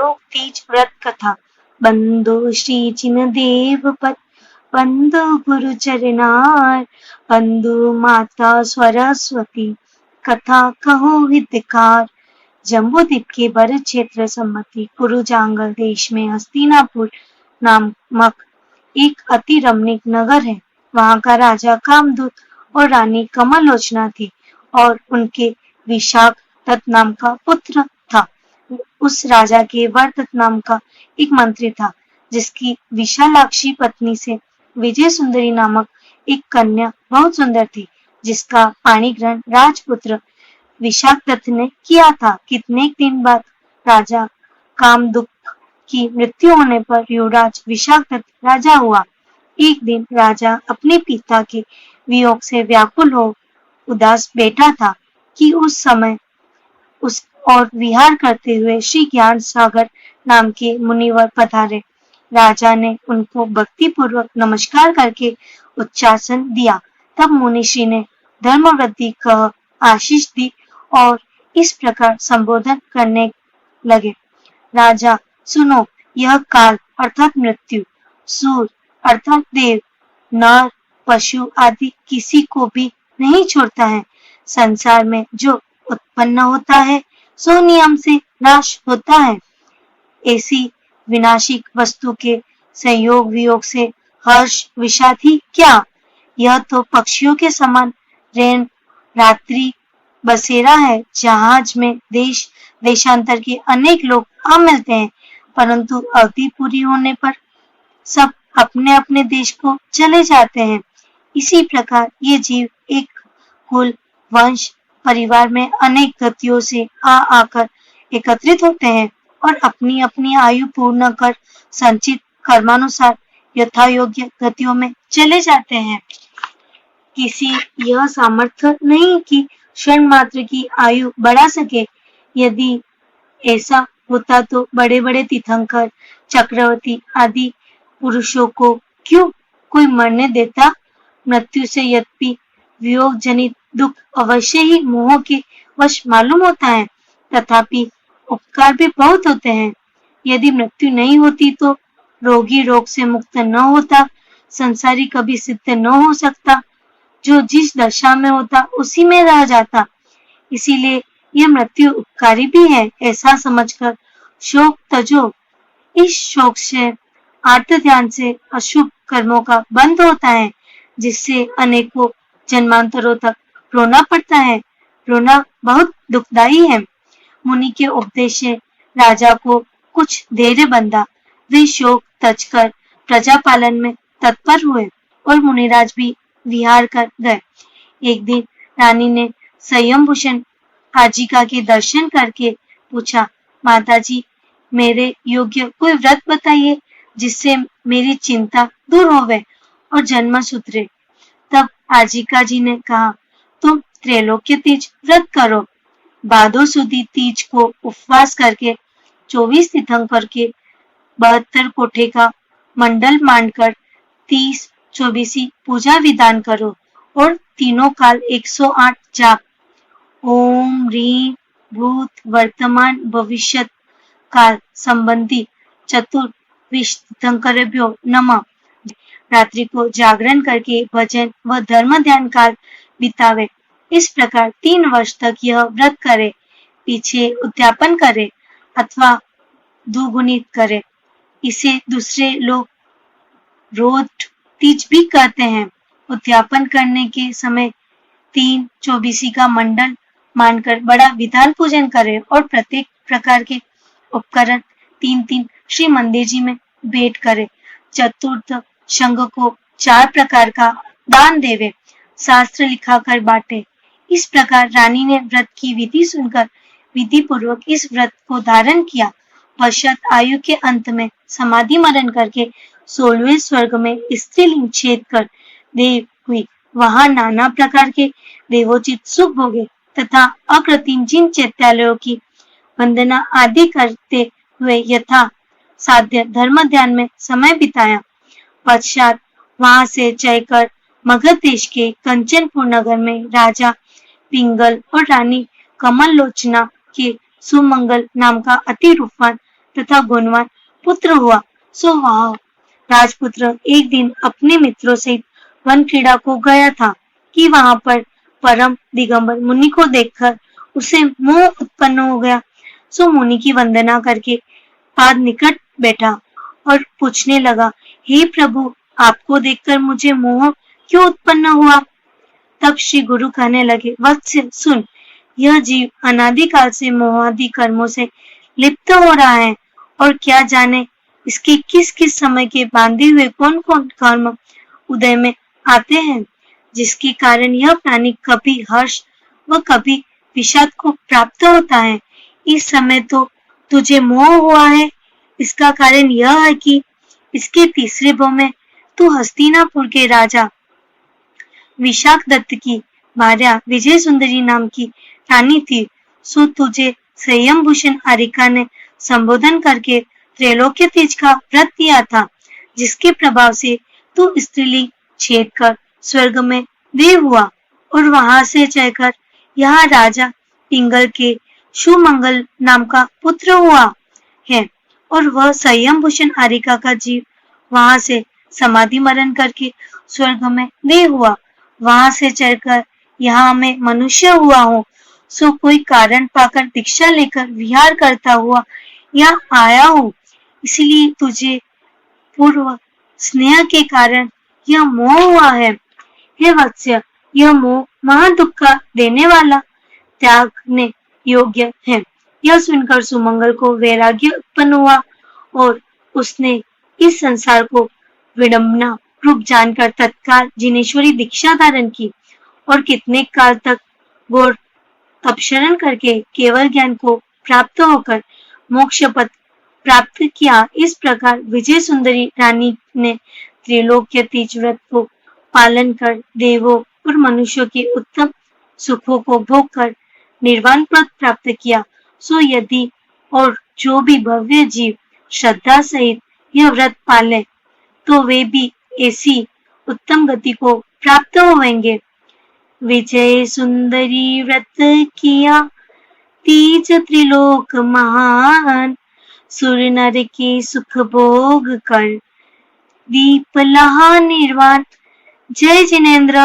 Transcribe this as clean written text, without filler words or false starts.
त्रैलोक तीज व्रत कथा। बंदो श्री जिन देव पद, बंदो गुरु चरणार, बंदो माता सरस्वती, कथा कहो हितकार। जम्बूद्वीप के बर क्षेत्र सम्मति कुरु जांगल देश में हस्तिनापुर नामक एक अति रमणीक नगर है। वहां का राजा कामदूत और रानी कमलोचना थी और उनके विशाख दत्त नाम का पुत्र था। उस राजा के वरदत्त नाम का एक मंत्री था, जिसकी विशालाक्षी पत्नी से विजय सुंदरी नामक एक कन्या बहुत सुंदर थी, जिसका पाणी ग्रहण राजपुत्र विशाख दत्त ने किया था। कितने दिन बाद राजा कामदूत की मृत्यु होने पर युवराज विशाख दत्त राजा हुआ। एक दिन राजा अपने पिता के वियोग से व्याकुल हो उदास बैठा था कि उस समय उस और विहार करते हुए श्री ज्ञान सागर नाम के मुनिवर पधारे। राजा ने उनको भक्ति पूर्वक नमस्कार करके उच्चासन दिया। तब मुनिषी ने धर्म वृद्धि कह आशीष दी और इस प्रकार संबोधन करने लगे। राजा सुनो, यह काल अर्थात मृत्यु, सूर अर्थात देव, नर, पशु आदि किसी को भी नहीं छोड़ता है। संसार में जो उत्पन्न होता है सो नियम से नाश होता है। ऐसी विनाशिक वस्तु के संयोग वियोग से हर्ष विषाद ही क्या। यह तो पक्षियों के समान रैन रात्रि बसेरा है। जहाज में देश देशांतर के अनेक लोग आ मिलते हैं, परंतु अवधि पूरी होने पर सब अपने अपने देश को चले जाते हैं। इसी प्रकार ये जीव एक कुल, वंश, परिवार में अनेक गतियों से आकर एकत्रित होते हैं और अपनी अपनी आयु पूर्ण कर संचित कर्मानुसार यथा योग्य गतियों में चले जाते हैं। किसी यह सामर्थ्य नहीं कि क्षण मात्र की आयु बढ़ा सके। यदि ऐसा होता तो बड़े बड़े तीर्थंकर, चक्रवर्ती आदि पुरुषों को क्यों कोई मरने देता। मृत्यु से यद्यपि वियोग जनित दुख अवश्य ही मोह के वश मालूम होता है, तथापि उपकार भी बहुत होते हैं। यदि मृत्यु नहीं होती तो रोगी रोग से मुक्त न होता, संसारी कभी सिद्ध न हो सकता, जो जिस दशा में होता उसी में रह जाता। इसीलिए यह मृत्यु उपकारी भी है, ऐसा समझकर शोक तजो। इस शोक से आर्त ध्यान से अशुभ कर्मों का बंध होता है, जिससे अनेकों जन्मांतरों तक रोना पड़ता है। रोना बहुत दुखदायी है। मुनि के उपदेश से राजा को कुछ धैर्य बंधा। वे शोक तजकर प्रजा पालन में तत्पर हुए और मुनिराज भी विहार कर गए। एक दिन रानी ने संयमभूषण आजिका के दर्शन करके पूछा, माताजी, मेरे योग्य कोई व्रत बताइए जिससे मेरी चिंता दूर होवे और जन्म सुधरे। तब आजिका जी ने कहा, तुम त्रैलोक्य तीज व्रत करो। भादो सुदी तीज को उपवास करके 24 तीर्थंकर के 72 कोठे का मंडल मानकर 30 24 पूजा विधान करो और तीनों काल 108 जाप। ओम ह्रीं भूत वर्तमान भविष्यत काल संबंधी चतुर्विश तीर्थंकरेभ्यो नमः। रात्रि को जागरण करके भजन व धर्म ध्यान काल बितावे। इस प्रकार 3 वर्ष तक यह व्रत करे, पीछे उद्यापन करे अथवा दुगुणित करे। इसे दूसरे लोग रोध तीज भी कहते हैं। उद्यापन करने के समय 3 24 का मंडल मानकर बड़ा विधान पूजन करे और प्रत्येक प्रकार के उपकरण 3-3 श्री मंदिर जी में भेंट करे। चतुर्थ शंख को 4 प्रकार का दान देवे, शास्त्र लिखा कर बांटे। इस प्रकार रानी ने व्रत की विधि सुनकर विधि पूर्वक इस व्रत को धारण किया। पश्चात आयु के अंत में समाधि मरण करके 16वें स्वर्ग में स्त्रीलिंग छेद कर देव हुई। वहां नाना प्रकार के देवोचित सुख भोगे तथा अकृत्रिम जिन चैत्यालयों की वंदना आदि करते हुए यथा साध्य धर्म ध्यान में समय बिताया। पश्चात वहां से चलकर मगध देश के कंचनपुर नगर में राजा पिंगल और रानी कमल लोचना के सुमंगल नाम का अति रूपवान तथा गुणवान पुत्र हुआ। सो वाह! राजपुत्र एक दिन अपने मित्रों सहित वन क्रीड़ा को गया था कि वहां पर परम दिगंबर मुनि को देखकर उसे मोह उत्पन्न हो गया। सो मुनि की वंदना करके पाद निकट बैठा और पूछने लगा, हे प्रभु, आपको देखकर मुझे मोह क्यों उत्पन्न हुआ? तब श्री गुरु कहने लगे, वत्स सुन, यह जीव अनादिकाल से मोहादि कर्मों से लिप्त हो रहा है और क्या जाने इसके किस किस समय के बांधे हुए कौन कौन कर्म उदय में आते हैं, जिसके कारण यह प्राणी कभी हर्ष व कभी विषाद को प्राप्त होता है। इस समय तो तुझे मोह हुआ है, इसका कारण यह है कि इसके तीसरे भाव में तू हस्तिनापुर के राजा विशाखदत्त की भार्या विजय सुंदरी नाम की रानी थी। सो तुझे संयम भूषण आरिका ने संबोधन करके त्रैलोक्य तीज का व्रत दिया था, जिसके प्रभाव से तू स्त्रीलिंग छेद कर स्वर्ग में देव हुआ और वहां से चलकर यहाँ राजा पिंगल के सुमंगल नाम का पुत्र हुआ है और वह संयम भूषण आरिका का जीव वहां से समाधि मरण करके स्वर्ग में देव हुआ। वहां से चलकर यहाँ मैं मनुष्य हुआ हूँ। सो कोई कारण पाकर दीक्षा लेकर विहार करता हुआ यहाँ आया हूँ, इसलिए तुझे पूर्व स्नेह के कारण यह मोह हुआ है। हे वत्स्य, यह मोह महादुख का देने वाला त्यागने योग्य है। यह सुनकर सुमंगल को वैराग्य उत्पन्न हुआ और उसने इस संसार को विडंबना रूप जानकर तत्काल जिनेश्वरी दीक्षा धारण की और कितने काल तक घोर तपशरण करके केवल ज्ञान को प्राप्त होकर मोक्ष पद प्राप्त किया। इस प्रकार विजय सुंदरी रानी ने त्रिलोक्य तीज व्रत को पालन कर देवों और मनुष्यों के उत्तम सुखों को भोग कर निर्वाण पद प्राप्त किया। सो यदि और जो भी भव्य जीव श्रद्धा सहित यह व्रत पाले तो वे भी ऐसी उत्तम गति को प्राप्त होंगे। विजय सुंदरी व्रत किया तीज त्रिलोक महान, सुर नर के सुख भोग कर दीप लहा निर्वाण। जय जिनेन्द्र।